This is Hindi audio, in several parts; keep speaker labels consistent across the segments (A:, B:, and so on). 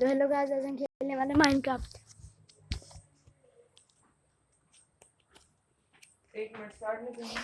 A: तो हेलो गाइस, आज हम खेलने वाले माइनक्राफ्ट।
B: एक मिनट स्टार्ट नहीं करना।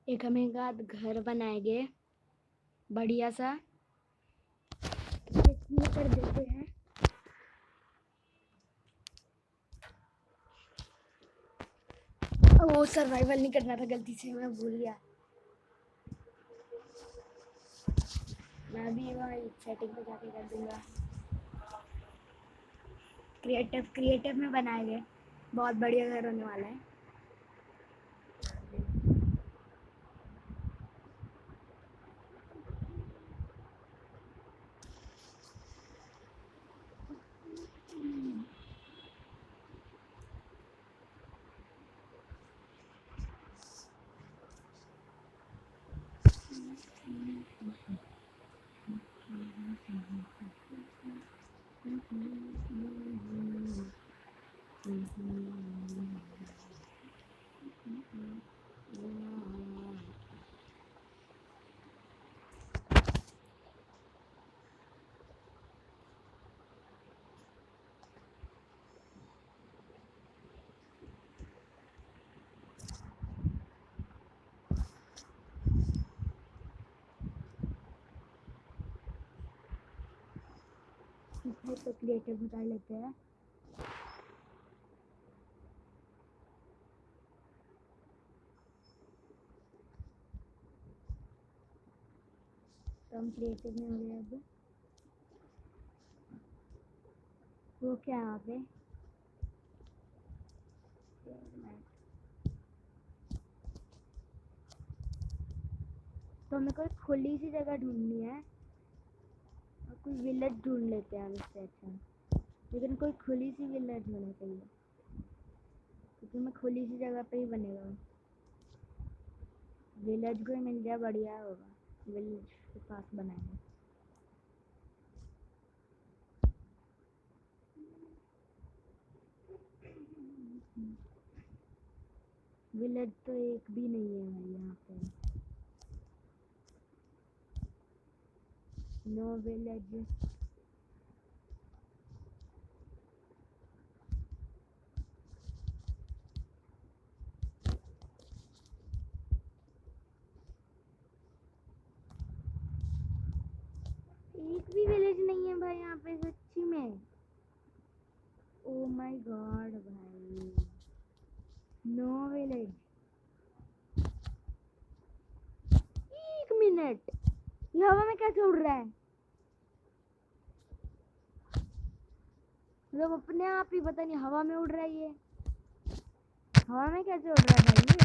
A: एक हम एक आध घर बनाएंगे बढ़िया सा, इसमें कर देते हैं। वो सर्वाइवल नहीं करना था, गलती से मैं भूल गया। मैं भी वहाँ सेटिंग पे जाके कर दूंगा। क्रिएटिव में बनाएंगे, बहुत बढ़िया घर होने वाला है। तो क्रिएटिव में कर लेते हैं। तो हम क्रिएटिव में हो गए। अब वो क्या है यहाँ पे, तो हमें कोई खुली सी जगह ढूंढनी है और कोई विलेज ढूंढ लेते हैं हम इससे अच्छा। लेकिन कोई खुली सी विलेज होनी चाहिए, क्योंकि हमें खुली सी जगह पे ही बनेगा। विलेज कोई मिल जाए बढ़िया होगा, विलेज के पास बनाएंगे। विलेज तो एक भी नहीं है भाई यहाँ पे, नो विलेज। एक भी विलेज नहीं है भाई यहाँ पे सच्ची में। ओ माय गॉड भाई, नो विलेज। एक मिनट, ये हवा में कैसे उड़ रहा है? मतलब अपने आप ही पता नहीं हवा में उड़ रहा है ये। हवा में कैसे उड़ रहा है भाई ये?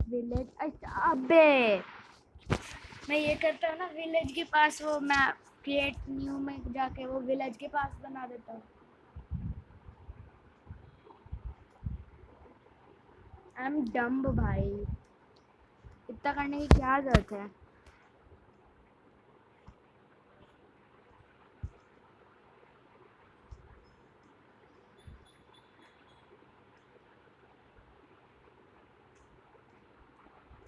A: विलेज, अच्छा अबे मैं ये करता हूँ ना, विलेज के पास वो मैं क्रिएट न्यू में जाके वो विलेज के पास बना देता हूँ। आई एम डम्ब भाई, इतना करने की क्या जरूरत है?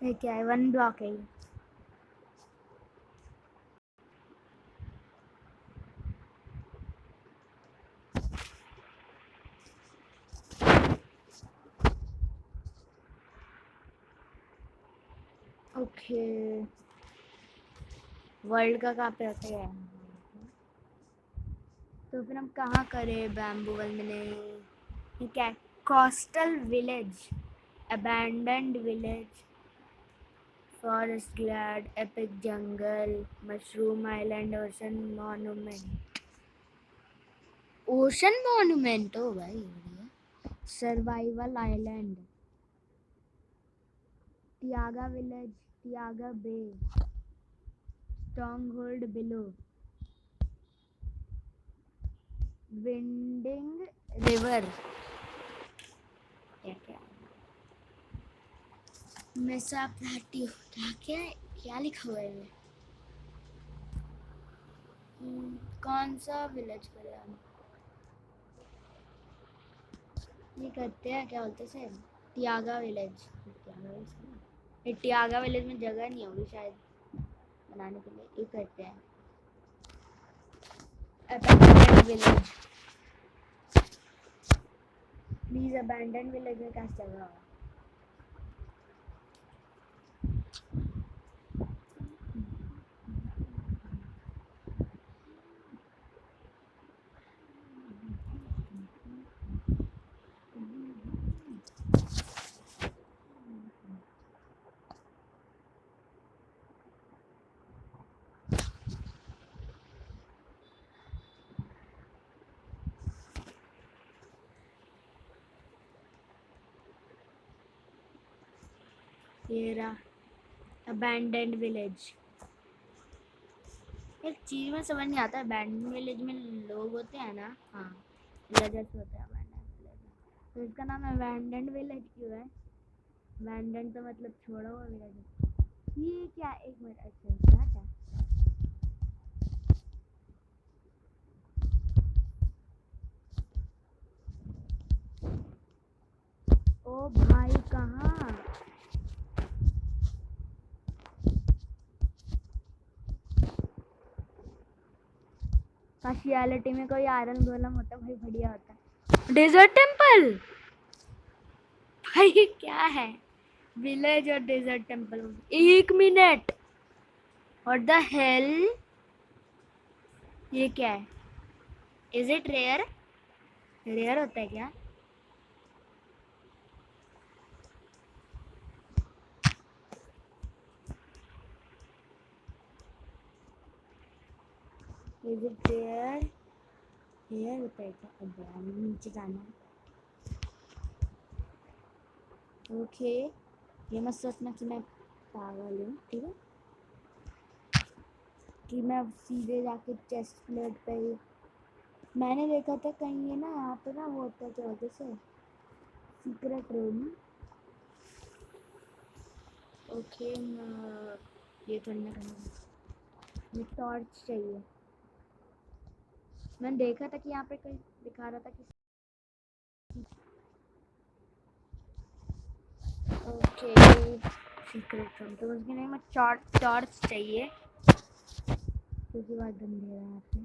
A: ये क्या है, 1 ब्लॉक है ये। ओके, वर्ल्ड का कहाँ पे होता है? तो फिर हम कहाँ करें बैम्बू वर्ल्ड में? ये क्या है, coastal village. abandoned village, forest glad, epic jungle, mushroom island, ocean monument, oh भाई बढ़िया, survival island, Tiaga village, Tiaga bay, stronghold below, winding river, क्या क्या मेसा प्लाटियो, क्या क्या क्या लिखा हुआ है ये? कौन सा विलेज करें हम? ये करते हैं क्या बोलते से टियागा विलेज। ये टियागा विलेज में जगह नहीं होगी शायद बनाने के लिए, ये करते हैं abandon village. Please abandon village में कैसे जगह होगा? ये रहा अबैंडन विलेज। एक चीज में समझ नहीं आता, अबैंडन विलेज में लोग होते हैं ना, हाँ विलेजर्स होते हैं अबैंडन विलेज में, तो इसका नाम अबैंडन विलेज क्यों है? अबैंडन तो मतलब छोड़ा हुआ विलेज। ये क्या, एक मिनट, अच्छा क्या क्या ओ भाई कहाँ? काशियालिटी में कोई आयरन गोलम होता भाई, बढ़िया होता। डेजर्ट टेम्पल, भाई ये क्या है? विलेज और डेजर्ट टेम्पल, एक मिनट, व्हाट द हेल, ये क्या है? Is it rare? रेयर होता है क्या? Is it rare? रेयर होता है क्या? अब हमें नीचे जाना है। ओके, ये मत सोचना कि मैं पागल हूँ, ठीक है, कि मैं सीधे जाके चेस्ट प्लेट पे ही, मैंने देखा था कहीं ये ना यहाँ पे ना वो होता है, क्या होता है, सीक्रेट रूम। ओके, ये थोड़ी ना करना, मुझे टॉर्च चाहिए। मैंने देखा था कि यहाँ पे कहीं दिखा रहा था कि ओके सीक्रेट रूम, तो उसके लिए मैं टॉर्च चाहिए, क्योंकि बहुत गंदे है यहाँ पे।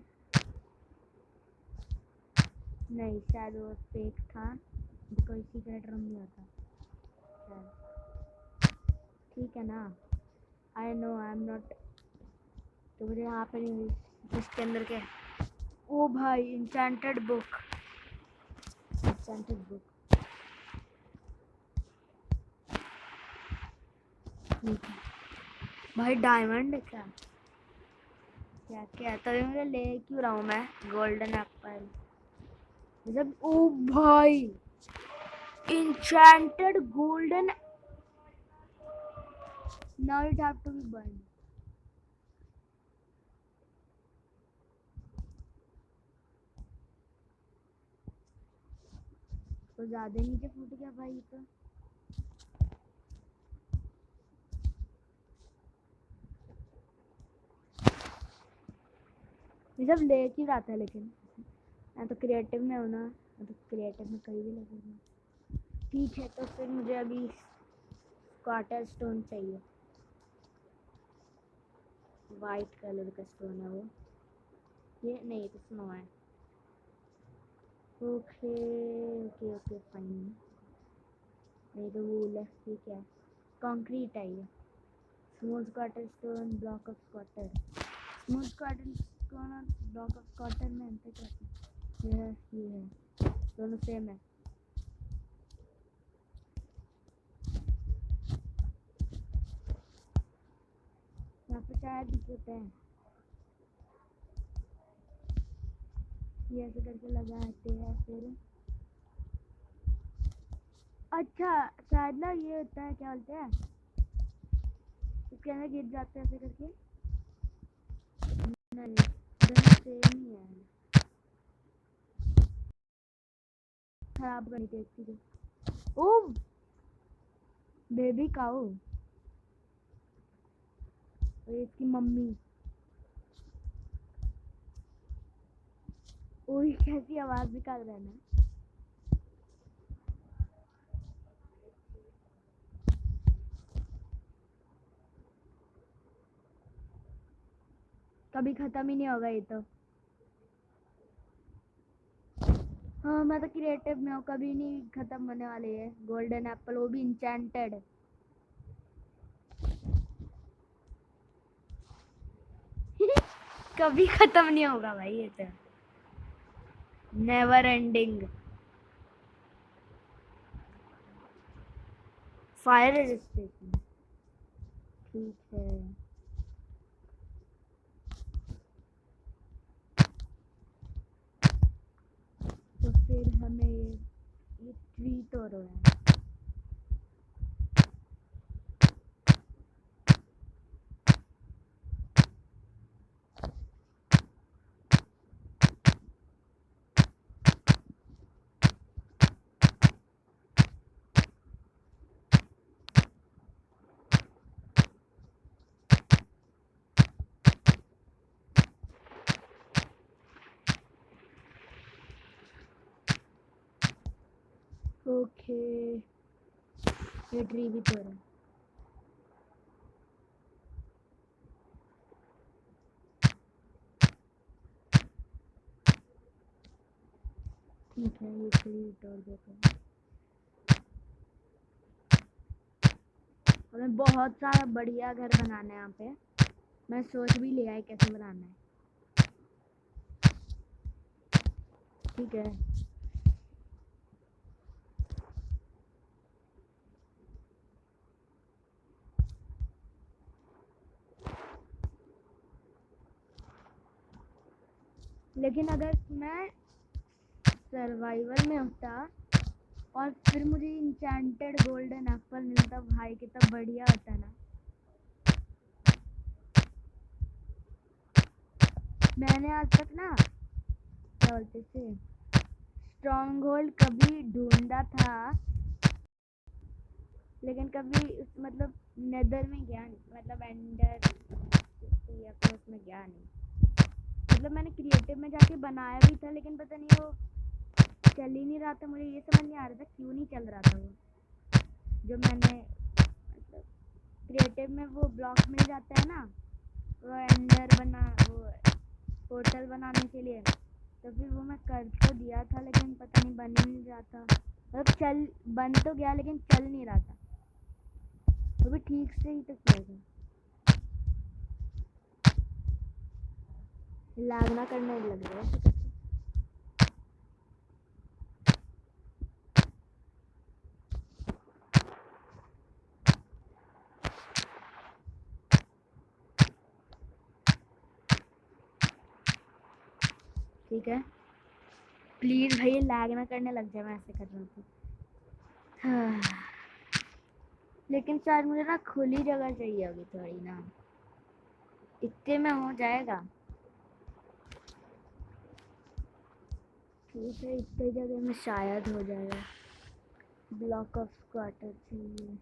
A: नहीं शायद वो फेक था, कोई सीक्रेट रूम नहीं होता शायद, ठीक है ना? I know I am not, तो मुझे यहाँ पे नहीं हुई इसके अंदर क्या? ओ भाई इंचेंटेड बुक, इंचेंटेड बुक, ठीक है भाई। डायमंड क्या क्या क्या, तभी मुझे ले क्यों रहा हूँ मैं गोल्डन एप्पल, मतलब ओ भाई enchanted golden, now it have to be burned। तो ज्यादा नीचे फूट गया भाई, तो ये सब ले क्यों रहा था, लेकिन मैं तो क्रिएटिव में हूँ ना, मैं तो क्रिएटिव में कहीं भी लगूंगा। ठीक है, तो फिर मुझे अभी क्वार्टर स्टोन चाहिए, वाइट कलर का स्टोन है वो, ये नहीं तो स्नो है। ओके ओके ओके फाइन, नहीं तो वूल है, ये क्या है? कंक्रीट है ये, smooth quarter stone, block of quarter, smooth quarter stone और ब्लॉक ऑफ क्वार्टर में अंतर क्या है? ये है, दोनों सेम है। शायद दिक्कत है। ये ऐसे करके लगाते हैं फिर। अच्छा शायद ना ये होता है, क्या बोलते हैं, इसके अंदर गिर जाते हैं ऐसे करके। नहीं दोनों सेम ही है। खराब करनी चाहिए। ओ बेबी काऊ, और इसकी मम्मी। ओह कैसी आवाज निकाल रहा है ना। कभी खत्म ही नहीं होगा ये तो। हाँ मैं तो क्रिएटिव में हूँ, कभी नहीं खत्म होने वाली है। गोल्डन एप्पल, वो भी इंचेंटेड। कभी खत्म नहीं होगा भाई ये तो, नेवर एंडिंग। फायर रेजिस्टेंस, ठीक है। तो फिर हमें ये ट्री तोड़ना है। ओके ये ट्री भी तोड़ा। ठीक है ये ट्री तोड़ देते हैं। हमें बहुत सारा बढ़िया घर बनाना है यहाँ पे। मैं सोच भी लिया है कैसे बनाना है। ठीक है लेकिन अगर मैं सर्वाइवल में होता और फिर मुझे इंचेंटेड गोल्डन एप्पल मिलता भाई, कितना बढ़िया होता ना। मैंने आज तक ना, क्या बोलते थे, स्ट्रॉन्ग होल्ड कभी ढूंढा था लेकिन कभी मतलब नेदर में गया नहीं, मतलब एंडर या फिर उसमें गया नहीं। मतलब मैंने क्रिएटिव में जाके बनाया भी था लेकिन पता नहीं वो चल ही नहीं रहा था। मुझे ये समझ नहीं आ रहा था क्यों नहीं चल रहा था वो। जो मैंने मतलब क्रिएटिव में वो ब्लॉक मिल जाता है ना, वो एंडर बना, वो पोर्टल बनाने के लिए, तो फिर वो मैं कर तो दिया था लेकिन पता नहीं बन ही नहीं रहा था। मतलब चल बन तो गया लेकिन चल नहीं रहा था, वो भी ठीक से ही तो किया था। लागना करने लग रहा है। ठीक है प्लीज भाई लैग ना करने लग जाए, मैं ऐसे कर रहा हूँ। हाँ। लेकिन शायद मुझे ना खुली जगह चाहिए अभी थोड़ी ना, इतने में हो जाएगा। ठीक है इतने जगह में शायद हो जाएगा। ब्लॉक ऑफ स्क्वाटर चाहिए,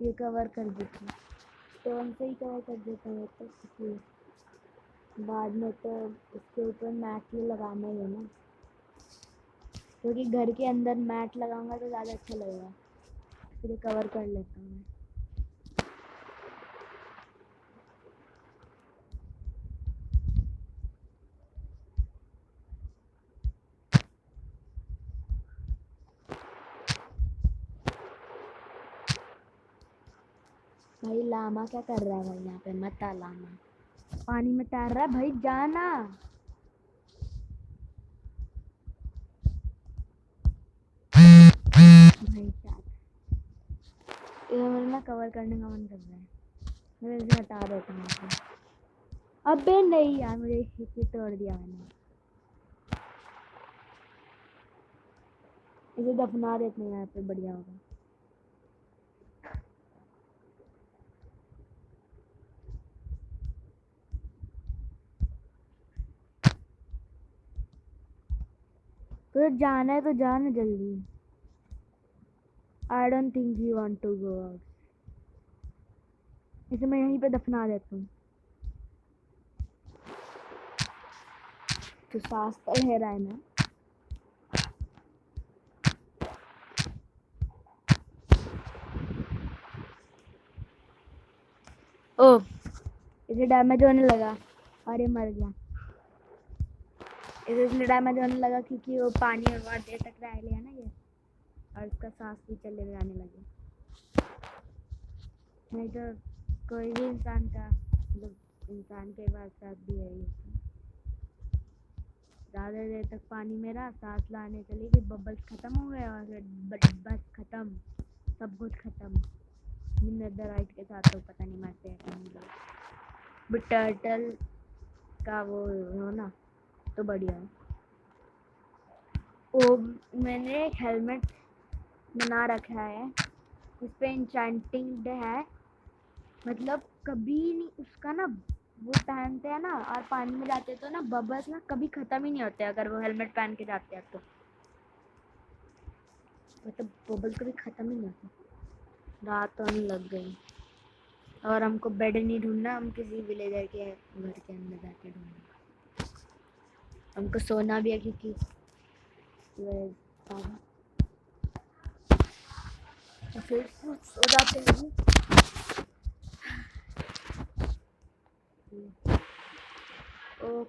A: ये कवर कर देती, स्टोन से ही कवर कर देता हूँ तो इसलिए बाद में तो इसके ऊपर मैट भी लगाना ही है ना, क्योंकि घर के अंदर मैट लगाऊंगा तो ज़्यादा अच्छा लगेगा। फिर कवर कर लेता हूँ मैं। भाई लामा क्या कर रहा है भाई यहाँ पे, मत आ लामा, पानी में तैर रहा है भाई, जाना। भाई क्या, ये मेरा ना कवर करने का मन कर रहा है। मैं इसे हटा देता हूँ इसे। अबे नहीं यार, मुझे इसे तोड़ दिया मैंने। इसे दफना देते हैं यहाँ पे, बढ़िया होगा। तो जाना है तो जाना जल्दी। I don't think you want to go out. इसे मैं यहीं पे दफना देता हूँ। तो सांस तो ले रहा है ना। ओ, इसे डैमेज होने लगा और ये मर गया। इसे इसलिए डैमेज होने लगा क्योंकि वो पानी में बहुत देर तक रह लिया ना ये, और इसका सांस भी चले जाने लगे। नहीं तो कोई भी इंसान का, मतलब इंसान के बाद साथ भी है ये। ज़्यादा देर तक पानी में रहा, सांस लाने चली गई, बबल्स खत्म हो गए और फिर बस खत्म, सब कुछ खत्म। नेदरराइट के साथ तो पता नहीं मरते हैं कहीं लोग, बट टर्टल का वो हो ना तो बढ़िया है। ओ, मैंने एक हेलमेट बना रखा है, उस पर इंचेंटिंग है, मतलब कभी नहीं उसका ना, वो पहनते हैं ना और पानी में जाते तो ना बबल्स ना कभी ख़त्म ही नहीं होते अगर वो हेलमेट पहन के जाते हैं तो, मतलब बबल कभी ख़त्म ही नहीं होते। रात होने लग गई और हमको बेड नहीं ढूंढना, हम किसी विलेजर के घर के अंदर जाके ढूंढना। हमको सोना भी है क्योंकि तो फिर सो जाते हैं। Oh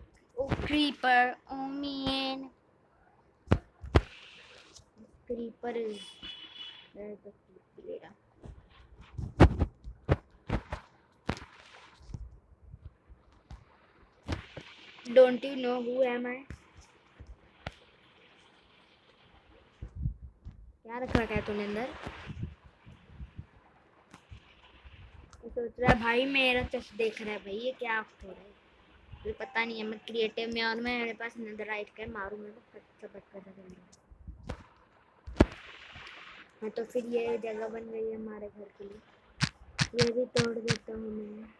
A: creeper, oh man, creeper is where the creeper. Don't you know who am I? क्या रख रखा है तूने अंदर? सोच रहा है भाई मेरा चश देख रहा है भाई, ये क्या हो रहा है मुझे पता नहीं है। मैं क्रिएटिव में और मैं मेरे पास नेदरराइट का मारूं मैं तो फट कर दूंगा। हाँ तो फिर ये जगह बन गई है हमारे घर के लिए, ये भी तोड़ देता हूँ मैं।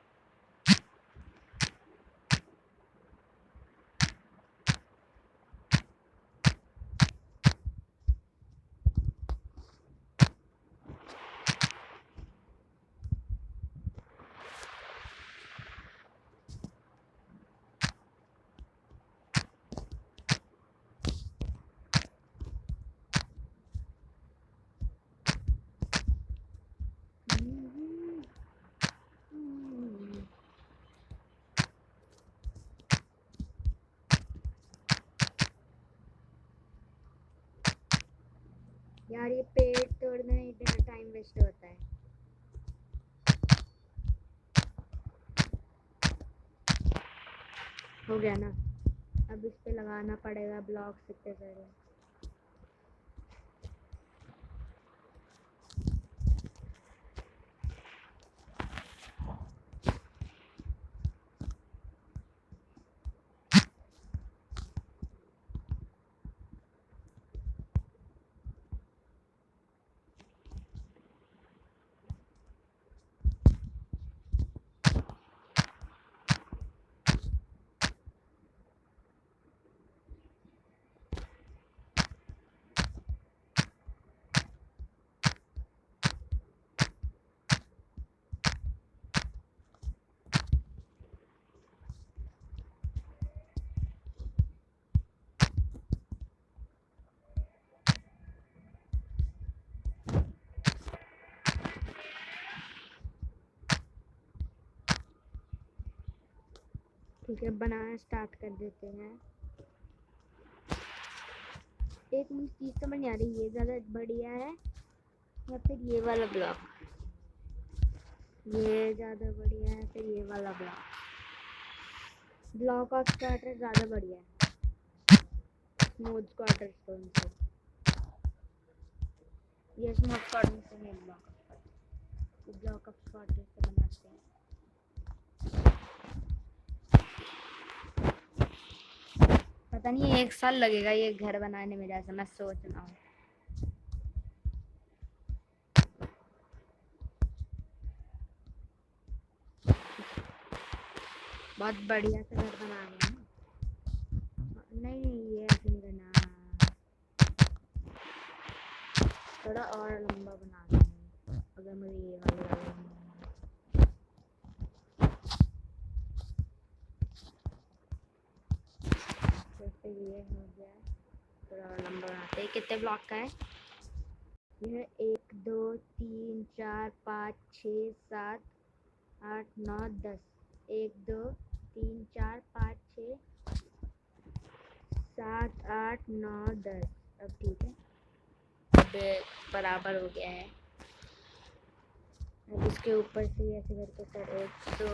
A: यार ये पेड़ तोड़ने में इतना टाइम वेस्ट होता है। हो गया ना, अब इस पे लगाना पड़ेगा ब्लॉक्स इतने सारे। ठीक है, बनाना स्टार्ट कर देते हैं। एक मुझे चीज़ समझ नहीं आ रही, ये ज़्यादा बढ़िया है या फिर ये वाला ब्लॉक? ये ज़्यादा बढ़िया है फिर ये वाला ब्लॉक? ब्लॉक ऑफ स्टार्टर ज़्यादा बढ़िया है स्मूथ स्क्वाटर स्टोन से। ये स्मूथ स्क्वाटर से नहीं, ब्लॉक ऑफ स्क्वाटर से बनाते हैं। पता नहीं 1 साल लगेगा ये घर बनाने में, जैसा मैं सोच रहा हूँ। बहुत बढ़िया से घर बना रहे हैं। नहीं नहीं, ये ऐसे नहीं करना, थोड़ा और लंबा बना रहे हैं। अगर मुझे ये वाले जैसे ये हो गया, थोड़ा और लंबा बनाते हैं। कितने ब्लॉक का है ये? 1 2 3 4 5 6 7 8 9 10। 1 2 3 4 5 6 7 8 9 10। अब ठीक है, अब बराबर हो गया है। अब इसके ऊपर से ऐसे करके कर 1 2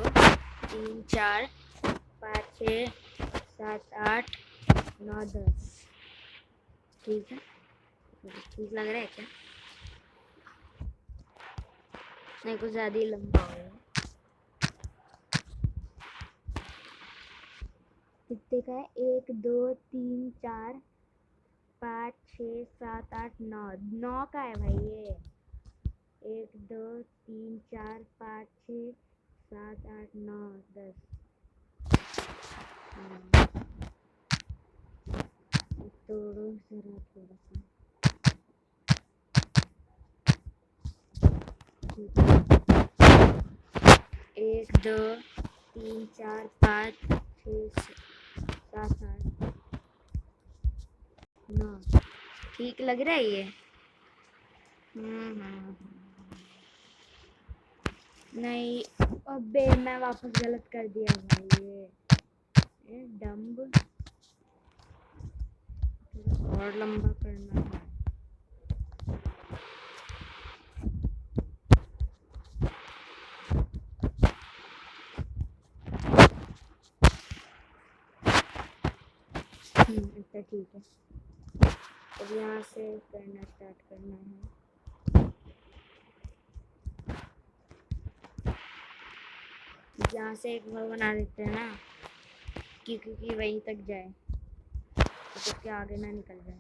A: 3 4 5 6 7 8 9 10। ठीक है, ठीक लग रहा है क्या? नहीं, कुछ ज़्यादा ही लंबा हो गया। कितने का है? 1 2 3 4 5 6 7 8 9। 9 का है भाई ये। 1 2 3 4 5 6 7 8 9 10। तोड़ो जरा थोड़ा सा। 1 2 3 4 5 6 7 8 9। ठीक लग रहा है ये? नहीं, अबे मैं वापस गलत कर दिया भाई। ये डम्ब और लंबा करना है। अच्छा ठीक है, अब यहाँ से करना स्टार्ट करना है। यहाँ से एक बार बना देते हैं ना, क्योंकि वहीं तक जाए, तो उसके आगे ना निकल जाए।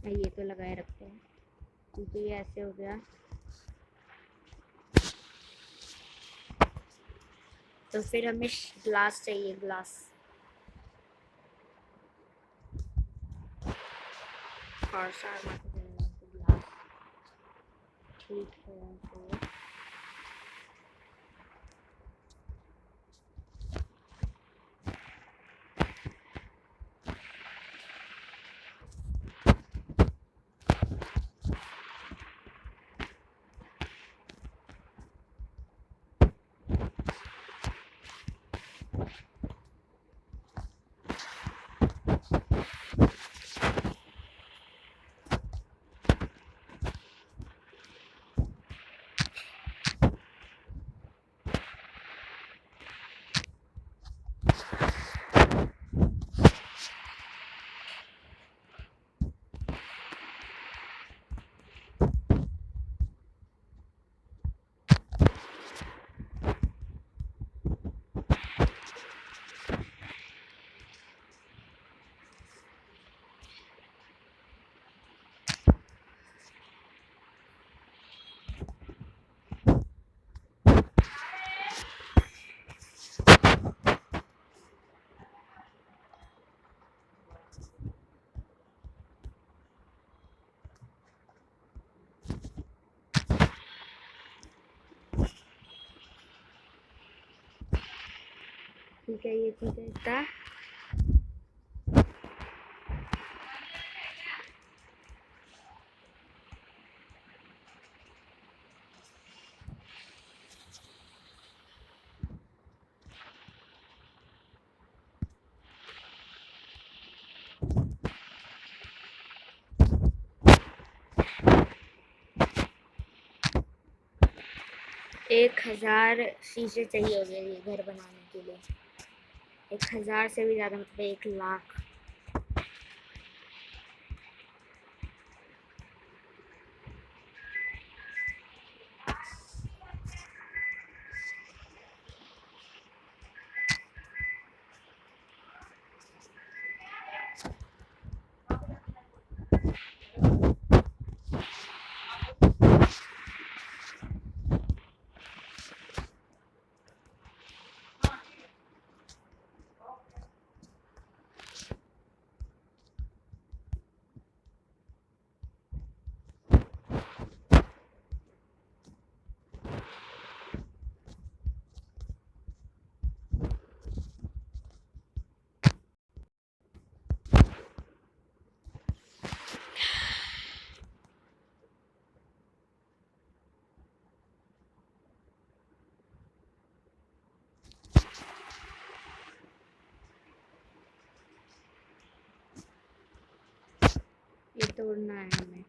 A: ये तो लगाए रखते हैं, क्योंकि ये ऐसे हो गया। तो फिर हमें ग्लास चाहिए, ग्लास। और सारा ग्लास ठीक है। तो ठीक है, ये ठीक है इसका। 1000 शीशे चाहिए होंगे ये घर बनाने के लिए। 1000 से भी ज़्यादा, मतलब 1 लाख। तोड़ना है हमें।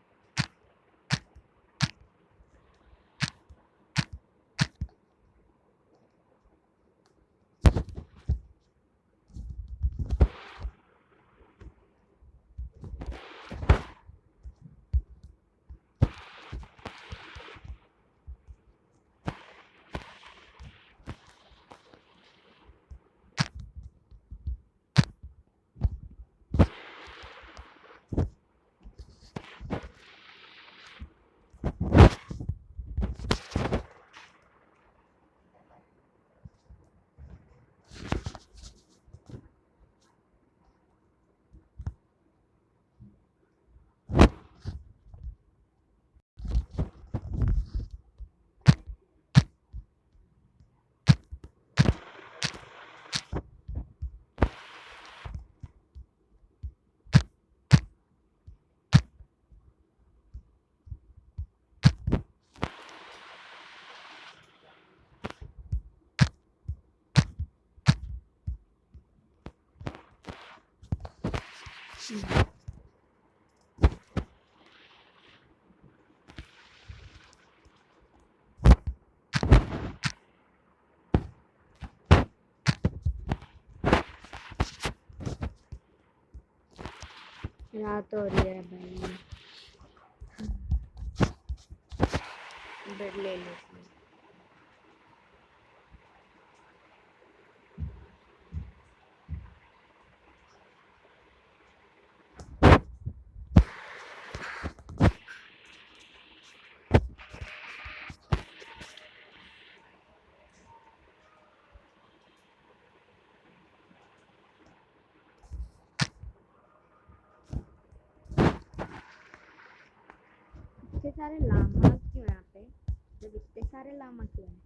A: रात हो रही है भाई, बेड ले लेती हूँ। इतने सारे लामा क्यों यहाँ पे? जब इतने सारे लामा क्यों हैं?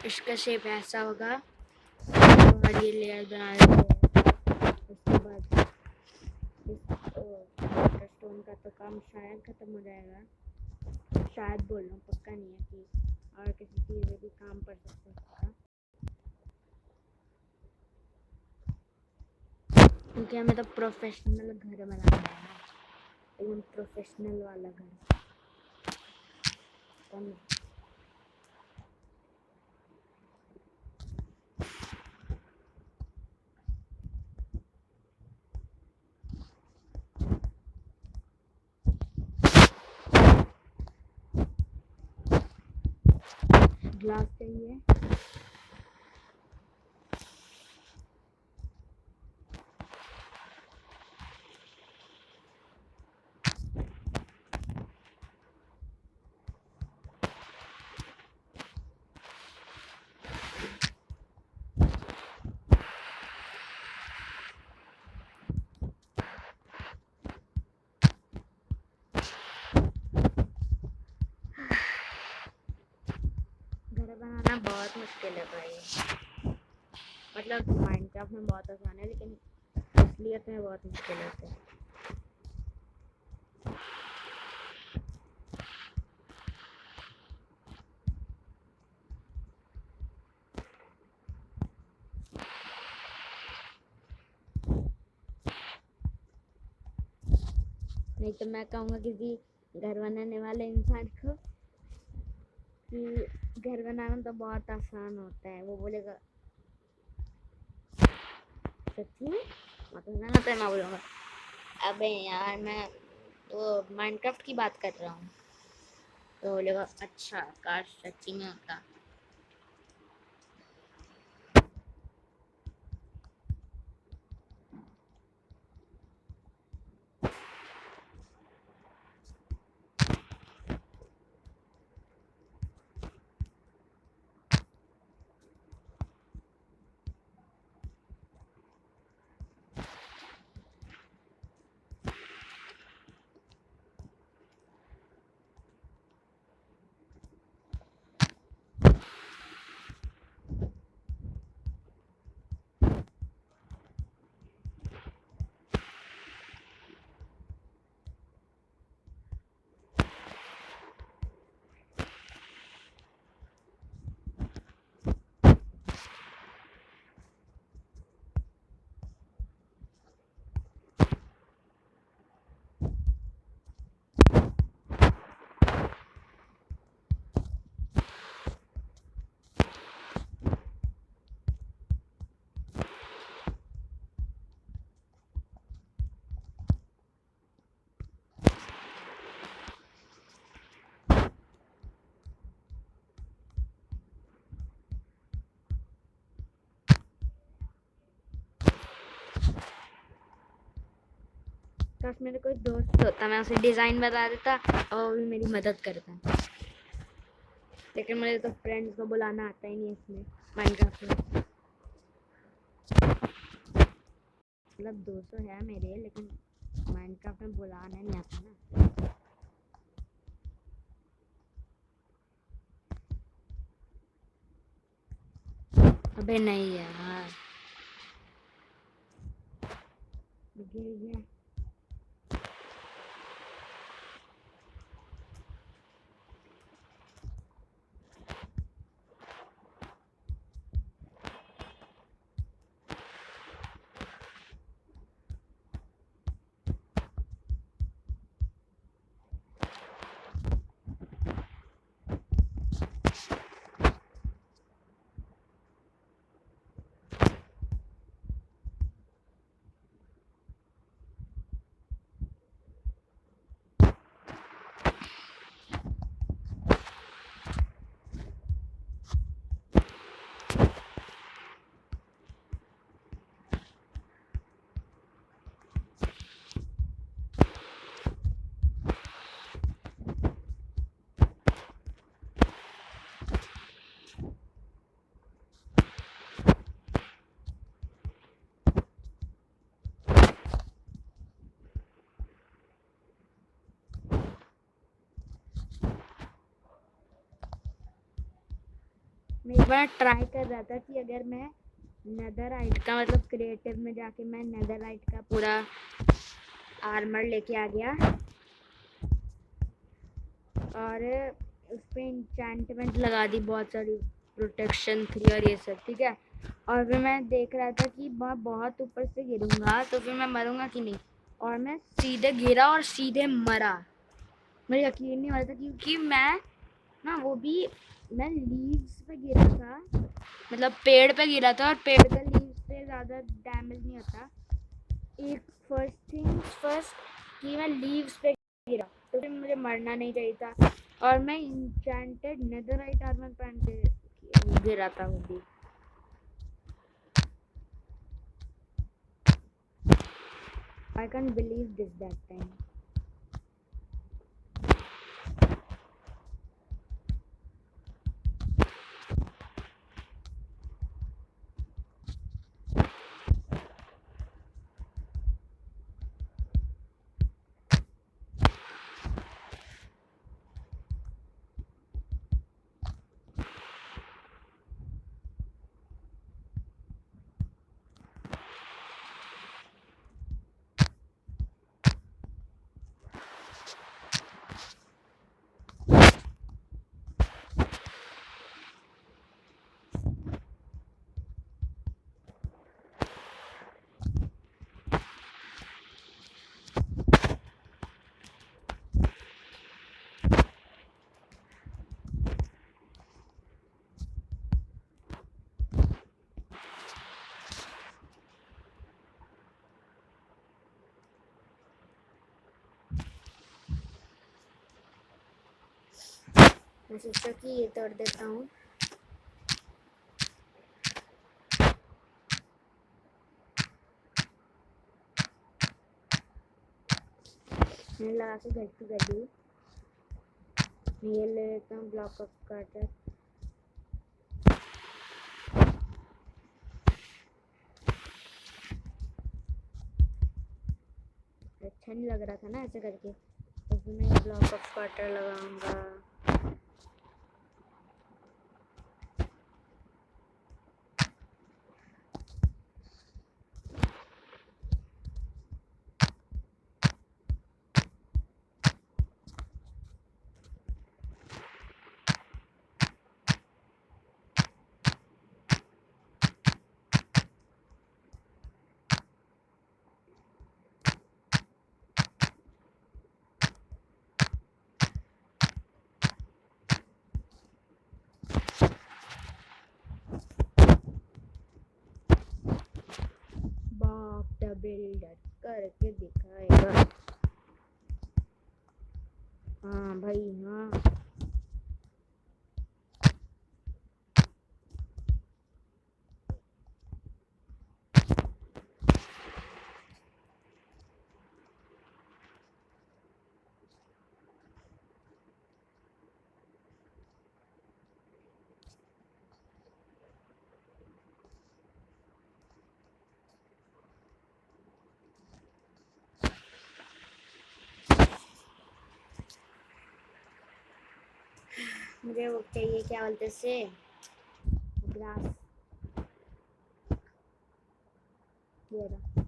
A: इसका शेप ऐसा होगा और ये लेयर बना लेते हैं। उसके बाद इस स्टोन का तो काम शायद खत्म हो जाएगा, शायद बोल रहा हूँ, पक्का नहीं है कि और किसी चीज़ में भी काम पड़ सकता है उसका, क्योंकि हमें तो प्रोफेशनल घर बनाना है ना, एकदम प्रोफेशनल वाला घर। ग्लास चाहिए। घर बनाना बहुत मुश्किल है भाई। मतलब माइनक्राफ्ट में बहुत आसान है, लेकिन असलियत में बहुत मुश्किल होता है। नहीं तो मैं कहूँगा किसी घर बनाने वाले इंसान को कि घर बनाना तो बहुत आसान होता है। वो बोलेगा सच्ची में बहुत आसान होता है, मैं बोलूँगा अबे यार मैं तो माइनक्राफ्ट की बात कर रहा हूँ। तो बोलेगा अच्छा काश सच्ची में होता। काश मेरे कोई दोस्त होता, मैं उसे डिज़ाइन बता देता और वो भी मेरी मदद करता। लेकिन मुझे तो फ्रेंड्स को बुलाना आता ही नहीं इसमें माइनक्राफ्ट में। मतलब 200 है मेरे, लेकिन माइनक्राफ्ट में बुलाना नहीं आता ना। अबे नहीं यार, गिर गया। मैं एक बार ट्राई कर रहा था कि अगर मैं नेदरराइट का मतलब क्रिएटिव में जाके मैं नेदरराइट का पूरा आर्मर लेके आ गया और उस पर इंचेंटमेंट लगा दी बहुत सारी, प्रोटेक्शन 3 और ये सब, ठीक है। और फिर मैं देख रहा था कि मैं बहुत ऊपर से गिरूंगा तो फिर मैं मरूंगा कि नहीं, और मैं सीधे गिरा और सीधे मरा। मुझे यकीन नहीं हो रहा था क्योंकि मैं ना वो भी मैं लीव्स पे गिरा था, मतलब पेड़ पे गिरा था और पेड़ का लीव्स पे ज़्यादा डैमेज नहीं होता। एक फर्स्ट थिंग्स फर्स्ट कि मैं लीव्स पे गिरा तो फिर मुझे मरना नहीं चाहिए था, और मैं इंचेंटेड नेदरराइट आर्मर पहन के गिरा था वो भी। I can't believe this that time. मैं सोचा कि ये तोड़ देता हूँ। मैंने लगा के गलती कर दी। ये ले लेता हूँ ब्लॉक ऑफ कार्टर। अच्छा नहीं लग रहा था ना ऐसे करके, उसमें ब्लॉक ऑफ कार्टर लगाऊंगा। बॉब द बिल्डर करके दिखाएगा। हाँ भाई हाँ। मुझे वो चाहिए, क्या बोलते से, ग्रास। ये रहा।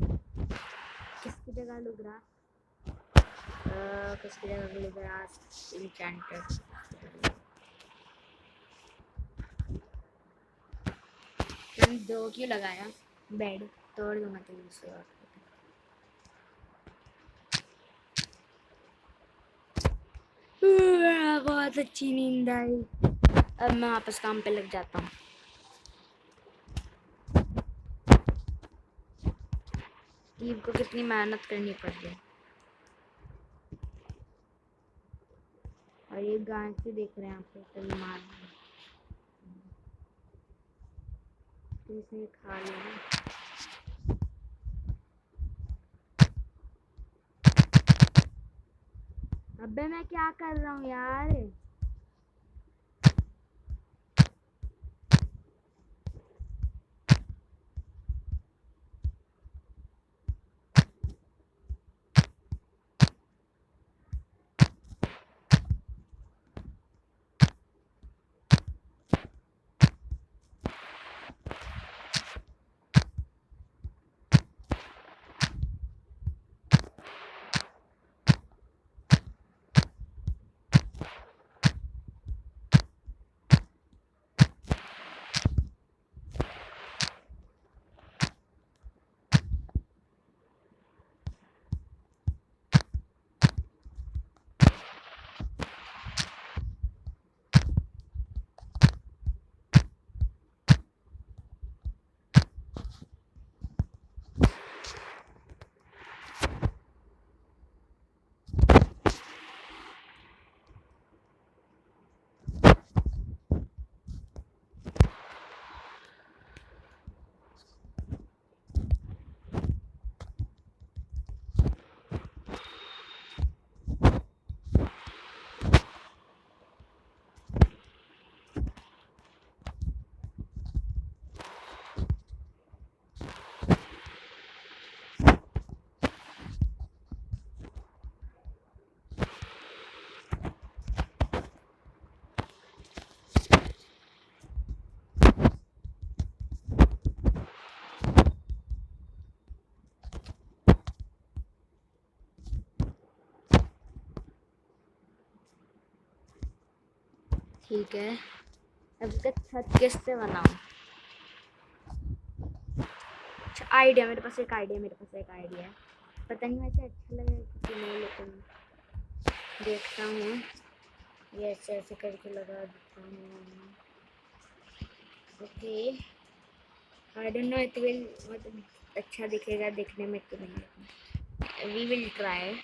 A: किसकी जगह लूँ ग्रास? किसकी जगह लूँ ग्रास? इंचेंटेड। मैंने 2 क्यों लगाया? बेड तोड़ दूंगा तो दूसरी बात। बहुत अच्छी नींद आई। अब मैं वापस काम पे लग जाता हूँ। स्टीव को कितनी मेहनत करनी पड़ती है। और ये गाय से देख रहे हैं आप, कभी मार तो इसने खा लिया। अबे मैं क्या कर रहा हूँ यार? ठीक है, अब तक छत किससे बनाऊं? अच्छा आइडिया, मेरे पास एक आइडिया है। पता नहीं वैसे अच्छा लगेगा कि नहीं, लेकिन देखता हूँ। ये ऐसे ऐसे करके लगा देता हूँ। Okay, I don't know it will मतलब अच्छा दिखेगा दिखने में कि नहीं। We will try.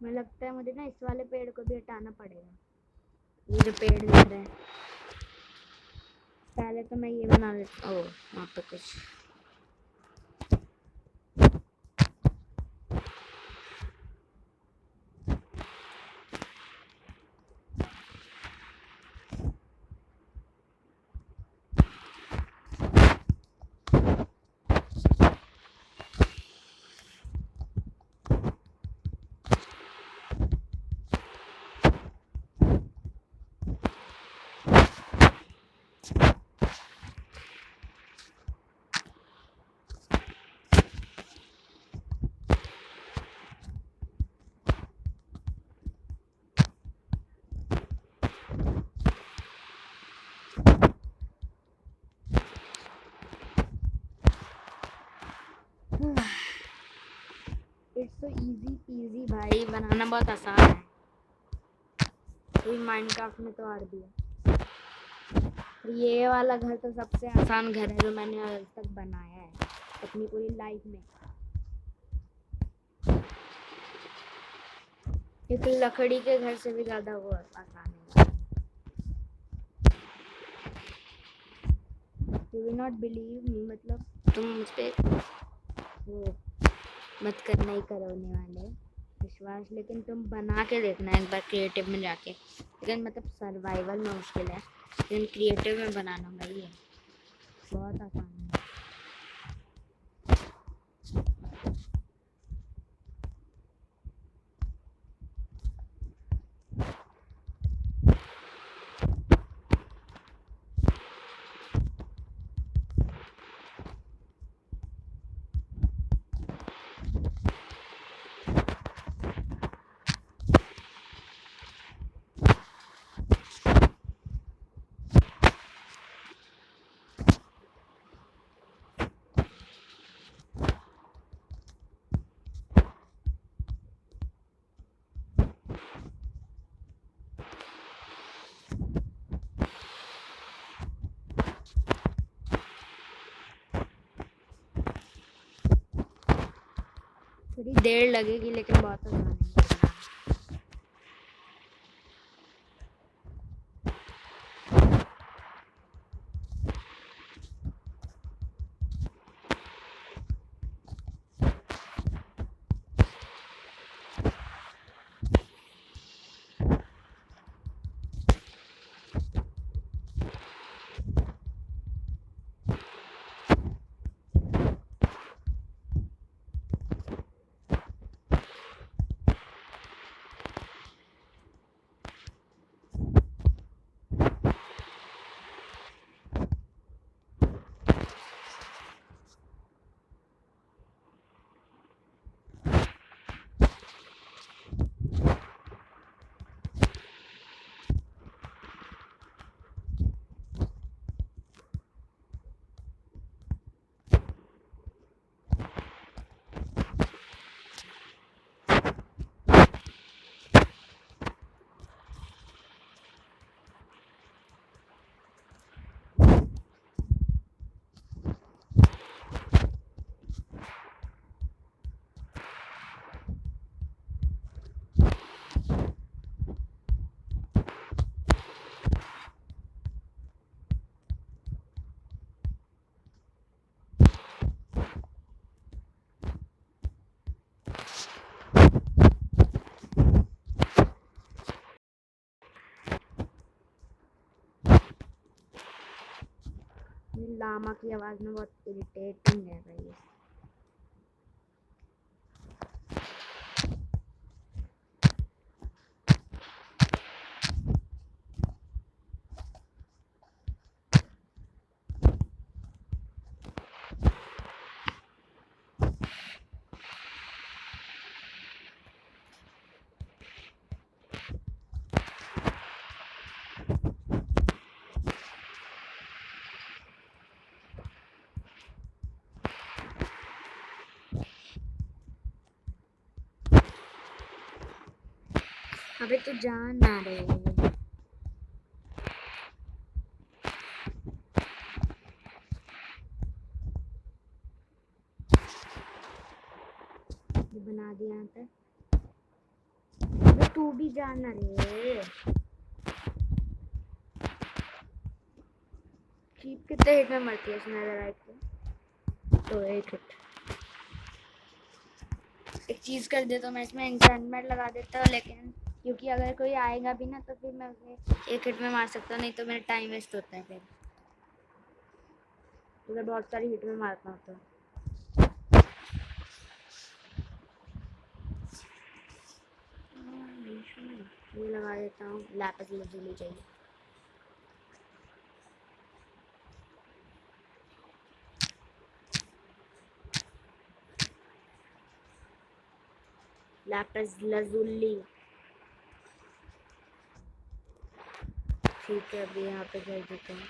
A: मुझे लगता है मुझे ना इस वाले पेड़ को भी हटाना पड़ेगा। ये जो पेड़ दिख रहा है, पहले तो मैं ये बना लेता हूँ। वहाँ पे कुछ इट्स सो इजी भाई, बनाना बहुत आसान है। माइनक्राफ्ट में तो और भी है। ये वाला घर तो सबसे आसान घर है जो मैंने आज तक बनाया है अपनी पूरी लाइफ में। ये तो लकड़ी के घर से भी ज़्यादा वो आसान है। You will not believe me, मतलब तुम मुझ पर वो मत करना ही करोने वाले विश्वास, लेकिन तुम बना के देखना एक बार क्रिएटिव में जाके। लेकिन मतलब सर्वाइवल में मुश्किल है, लेकिन क्रिएटिव में बनाना भाई है बहुत आसान है। थोड़ी देर लगेगी लेकिन बहुत आसान है। लामा की आवाज़ में बहुत इरिटेटिंग है भाई। अबे तो जान ना रे। बना दिया यहाँ तक। तू भी जाना रे। चीप कितने हिट में मरती है स्नेदरराइट को? तो एक हिट। एक चीज कर दे तो मैं इसमें एन्चेंटमेंट लगा देता हूँ, लेकिन क्योंकि अगर कोई आएगा भी ना तो फिर मैं उसे एक हिट में मार सकता हूँ, नहीं तो मेरा टाइम वेस्ट होता है फिर। तो बहुत सारी हिट में मारता हूँ तो ये लगा देता हूँ। लैपिस lazuli चाहिए। Lapis lazuli। ठीक है, अभी यहाँ पे कर देता हूँ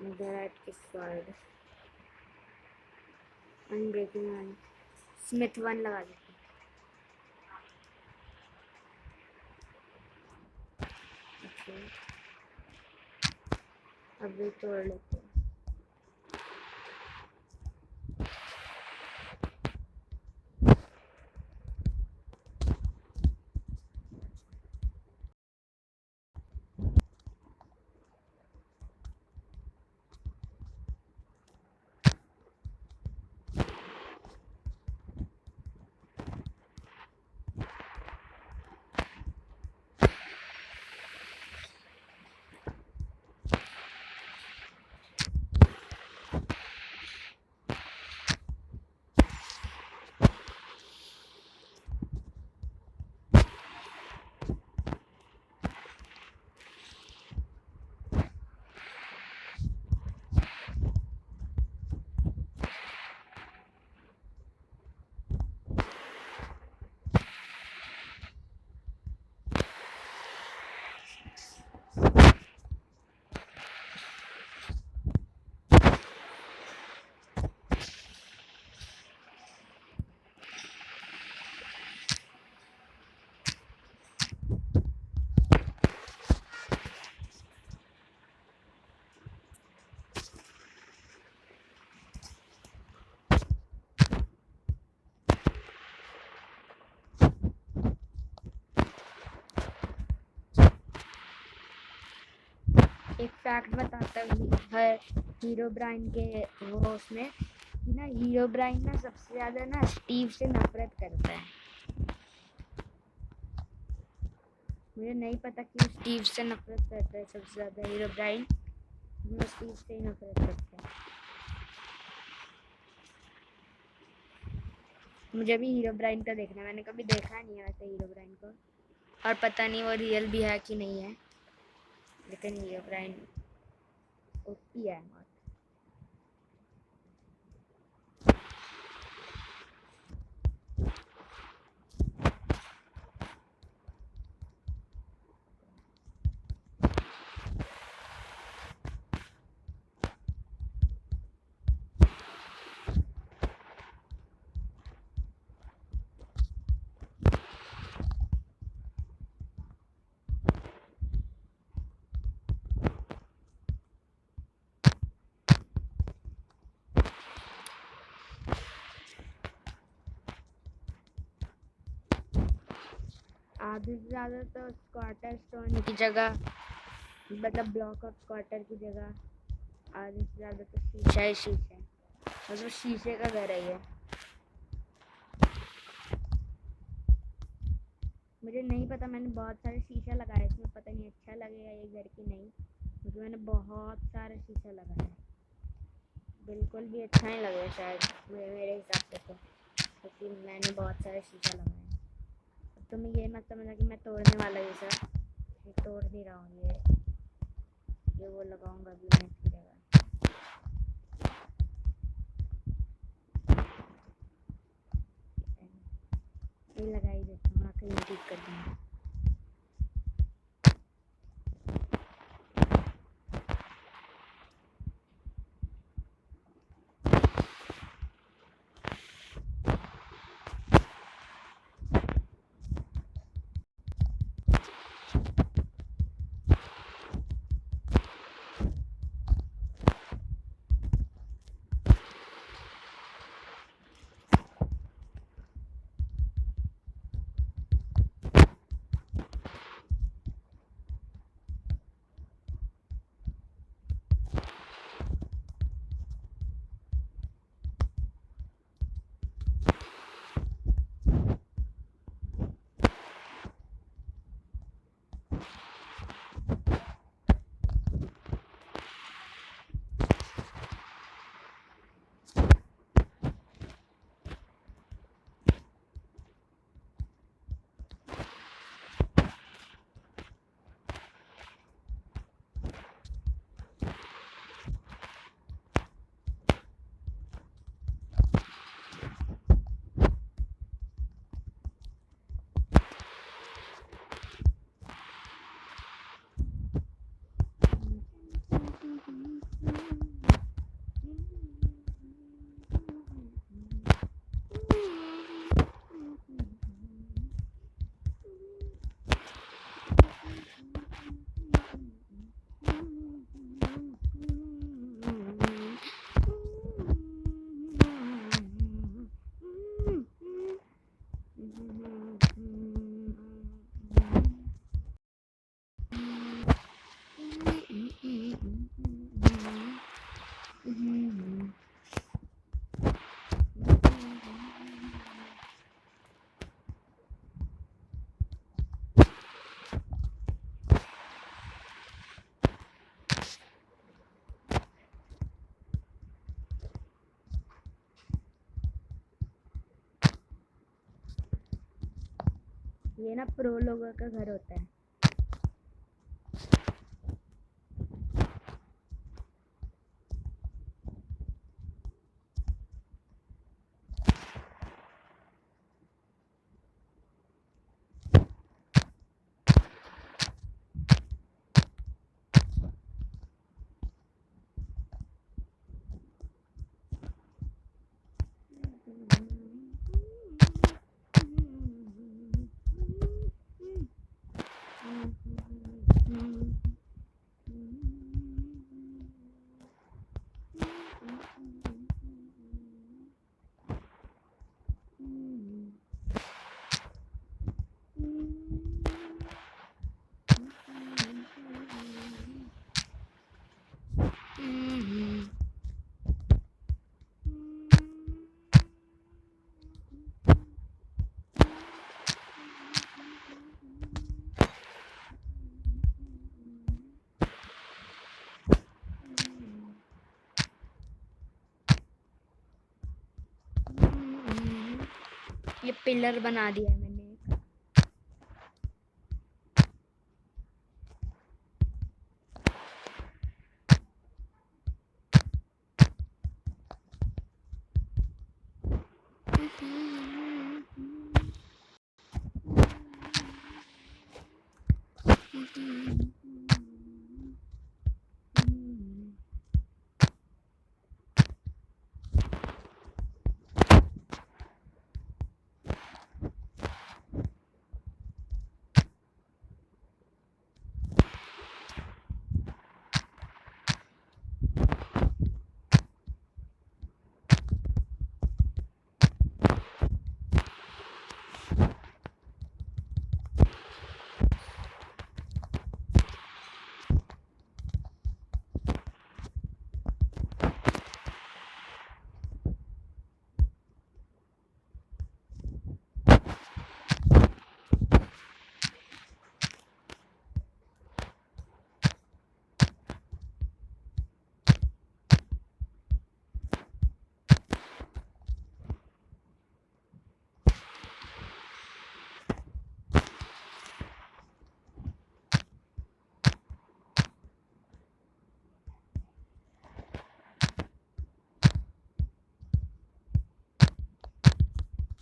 A: नेदरराइट के sword. Unbreaking one, Smith one लगा देता हूँ। अभी तोड़ लेते हैं। एक फैक्ट बताता हूँ हर हीरो ब्राइन के वो उसमें कि ना हीरो ब्राइन ना सबसे ज़्यादा ना स्टीव से नफरत करता है। मुझे नहीं पता कि स्टीव से नफरत करता है सबसे ज़्यादा हीरो ब्राइन। मैं स्टीव से ही नफरत करता है। मुझे भी हीरो ब्राइन का देखना है, मैंने कभी देखा नहीं है वैसे हीरो ब्राइन को, और पता नहीं वो रियल भी है कि नहीं है, लेकिन हीरो ब्राइन ओपी है बहुत। आधे से ज़्यादा तो स्क्वाटर स्टोन की जगह, मतलब ब्लॉक ऑफ स्क्वाटर की जगह आधे से ज़्यादा तो शीशा ही शीशा है, मतलब शीशे का घर है ये। मुझे नहीं पता, मैंने बहुत सारे शीशा लगाए इसमें, पता नहीं अच्छा लगेगा ये घर की नहीं, क्योंकि मैंने बहुत सारे शीशा लगाए, बिल्कुल भी अच्छा नहीं लगेगा शायद मेरे हिसाब से तो, क्योंकि मैंने बहुत सारे शीशा लगाए। तो मैं ये मत समझना कि मैं तोड़ने वाला ये सब, मैं तोड़ नहीं रहा हूँ। ये वो लगाऊंगा अभी मैं इसकी जगह। ये लगा ही देता हूँ, आके ये ठीक कर दूँगा। ये ना प्रो लोगों का घर होता है। ये पिलर बना दिया है मैंने एक।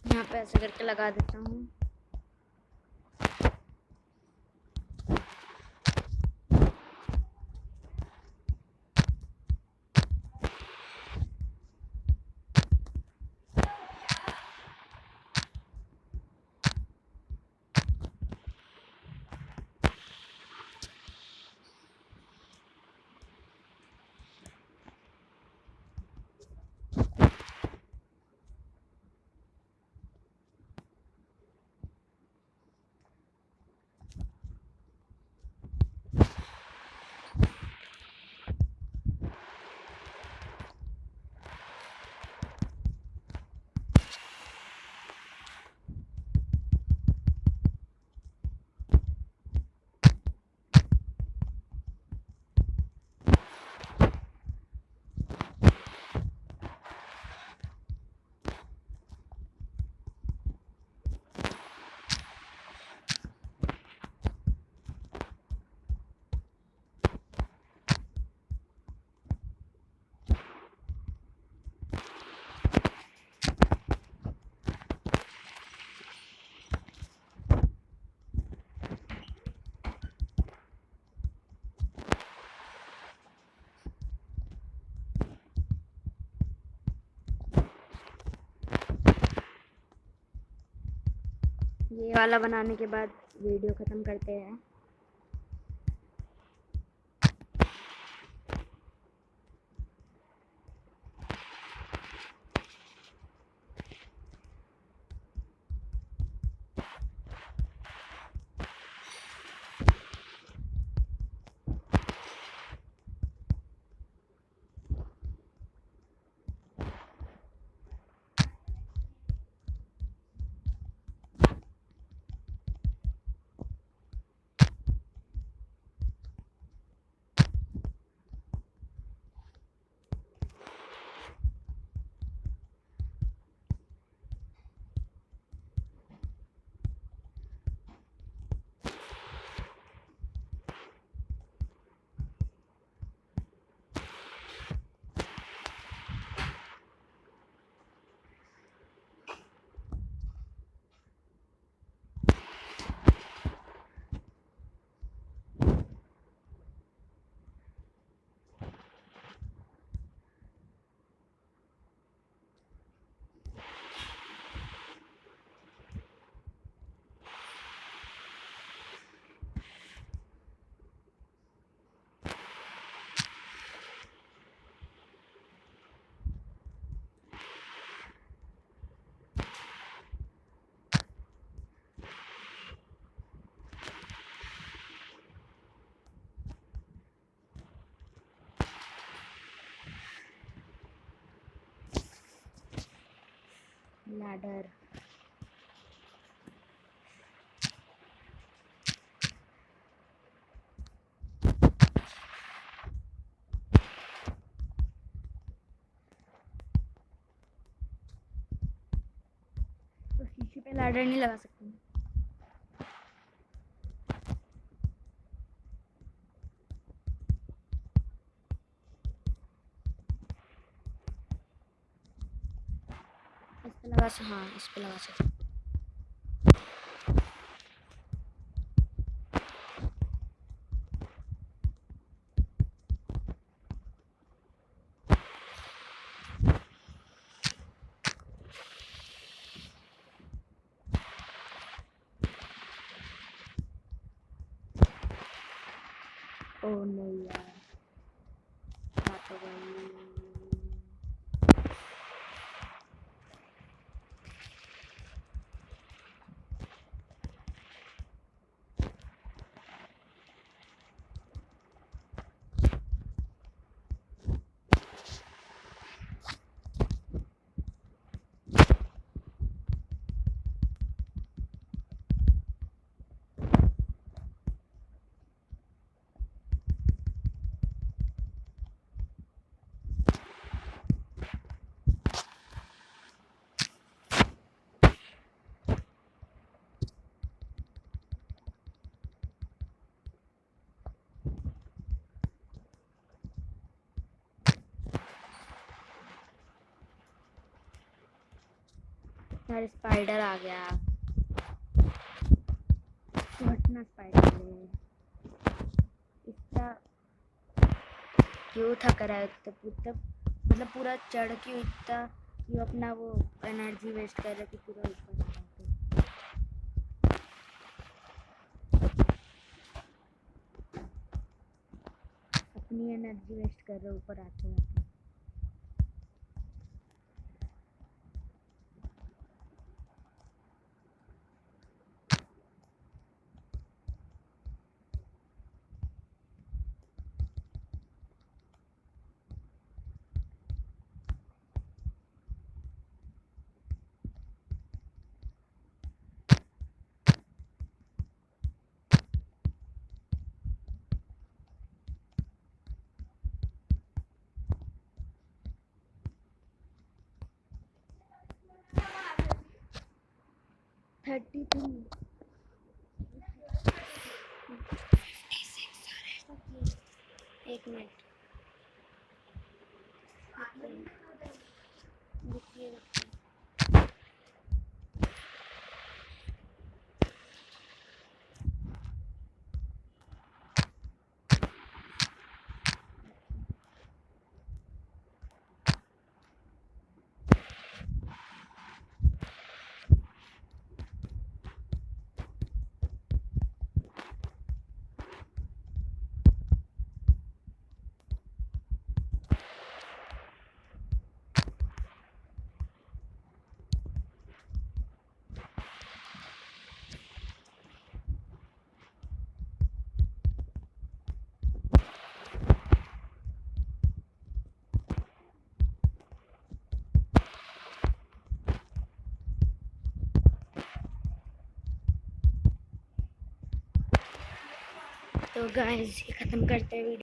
A: यहाँ पे ऐसे करके लगा देता हूँ। ये वाला बनाने के बाद वीडियो ख़त्म करते हैं। लैडर। तो शीशे पे लैडर नहीं लगा सकती। इस पे लगा सकते, हाँ इस पे लगा सकते। ओ नहीं यार, बात हो गई। यार स्पाइडर आ गया, तो हटना स्पाइडर है। इतना क्यों थक रहा है? तो मतलब पूरा चढ़ के इतना क्यों अपना वो एनर्जी वेस्ट कर रहा है कि पूरा ऊपर आ रहा है? अपनी एनर्जी वेस्ट कर रहे ऊपर आते आते। Thirty three. एक मिनट रुकिए। तो गाइस ये ख़त्म करते हैं वीडियो।